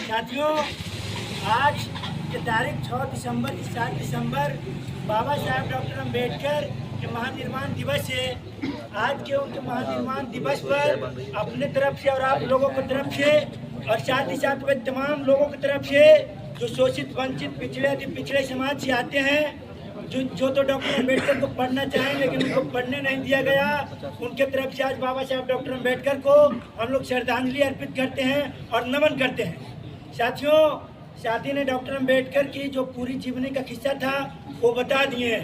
साथियों, आज की तारीख 6 दिसंबर 7 दिसंबर बाबा साहब डॉक्टर अम्बेडकर के महानिर्वाण दिवस है। आज के उनके महानिर्वाण दिवस पर अपने तरफ से और आप लोगों की तरफ से और साथ ही साथ में तमाम लोगों की तरफ से जो शोषित वंचित पिछड़े समाज से आते हैं, जो तो डॉक्टर अम्बेडकर को पढ़ना चाहें लेकिन उनको पढ़ने नहीं दिया गया, उनके तरफ से आज बाबा साहब डॉक्टर अम्बेडकर को हम लोग श्रद्धांजलि अर्पित करते हैं और नमन करते हैं। साथियों, साथी ने डॉक्टर अम्बेडकर की जो पूरी जीवनी का किस्सा था वो बता दिए।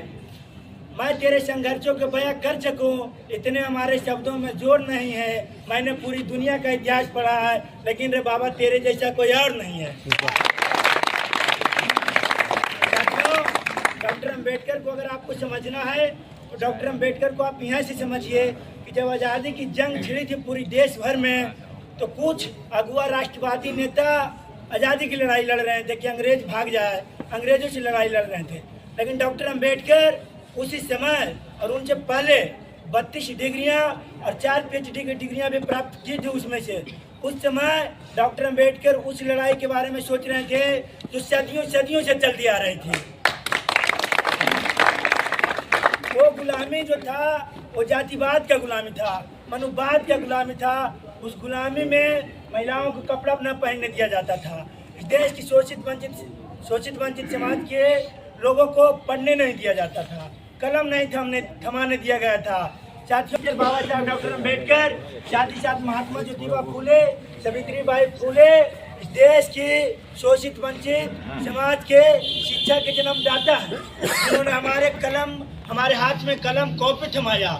मैं तेरे संघर्षों को बयां कर सकूं इतने हमारे शब्दों में जोर नहीं है। मैंने पूरी दुनिया का इतिहास पढ़ा है लेकिन रे बाबा तेरे जैसा कोई और नहीं है। डॉक्टर अम्बेडकर को अगर आपको समझना है तो डॉक्टर अम्बेडकर को आप यहाँ से समझिए कि जब आज़ादी की जंग छिड़ी थी पूरी देश भर में, तो कुछ अगुआ राष्ट्रवादी नेता आज़ादी की लड़ाई लड़ रहे थे कि अंग्रेज भाग जाए, अंग्रेजों से लड़ाई लड़ रहे थे। लेकिन डॉक्टर अम्बेडकर उसी समय और उनसे पहले 32 डिग्रियाँ और 4 PhD की डिग्रियाँ भी प्राप्त की थी। उसमें से उस समय डॉक्टर अम्बेडकर उस लड़ाई के बारे में सोच रहे थे जो सदियों से चलती आ रही थी। वो गुलामी जो था वो जातिवाद का गुलामी था, मनुवाद का गुलामी था। उस गुलामी में महिलाओं को कपड़ा न पहनने दिया जाता था। इस देश की शोषित वंचित समाज के लोगों को पढ़ने नहीं दिया जाता था, कलम नहीं थमाने दिया गया था। साथियों, बाबा साहब डॉक्टर अम्बेडकर, साथ ही साथ महात्मा ज्योतिबा फूले, सावित्रीबाई फूले इस देश की शोषित वंचित समाज के शिक्षा के जन्मदाता हैं। उन्होंने हमारे हाथ में कलम कॉपी थमाया।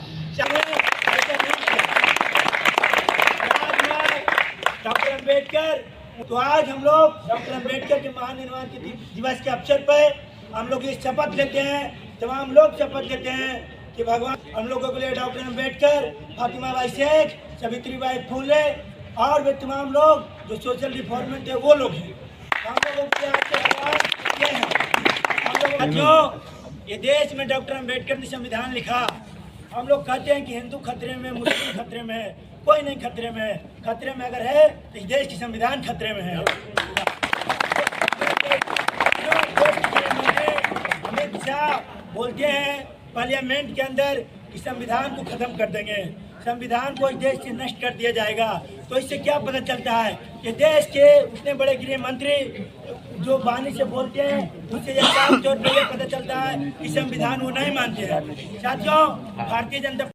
डॉक्टर अम्बेडकर, तो आज हम लोग डॉक्टर अम्बेडकर के महानिर्वाण के दिवस के अवसर पर हम लोग ये शपथ लेते हैं, तमाम लोग शपथ लेते हैं कि भगवान हम लोगों के लिए डॉक्टर अम्बेडकर, फातिमा बाई शेख, सावित्रीबाई फूले और वे तमाम लोग जो सोशल रिफॉर्मेंट है वो लोग हैं। हम लोगों के ये हैं। हम लोग ये देश में डॉक्टर अम्बेडकर ने संविधान लिखा। हम लोग कहते हैं कि हिंदू खतरे में, मुस्लिम खतरे में है, कोई नहीं खतरे में है। खतरे में अगर है तो इस देश की संविधान खतरे में है। अमित शाह बोलते हैं पार्लियामेंट के अंदर कि संविधान को खत्म कर देंगे, संविधान को इस देश से नष्ट कर दिया जाएगा। तो इससे क्या पता चलता है कि देश के उतने बड़े गृह मंत्री जो बानी से बोलते हैं उससे यह साफ तौर पर यह पता चलता है कि संविधान वो नहीं मानते हैं। साथियों, भारतीय जनता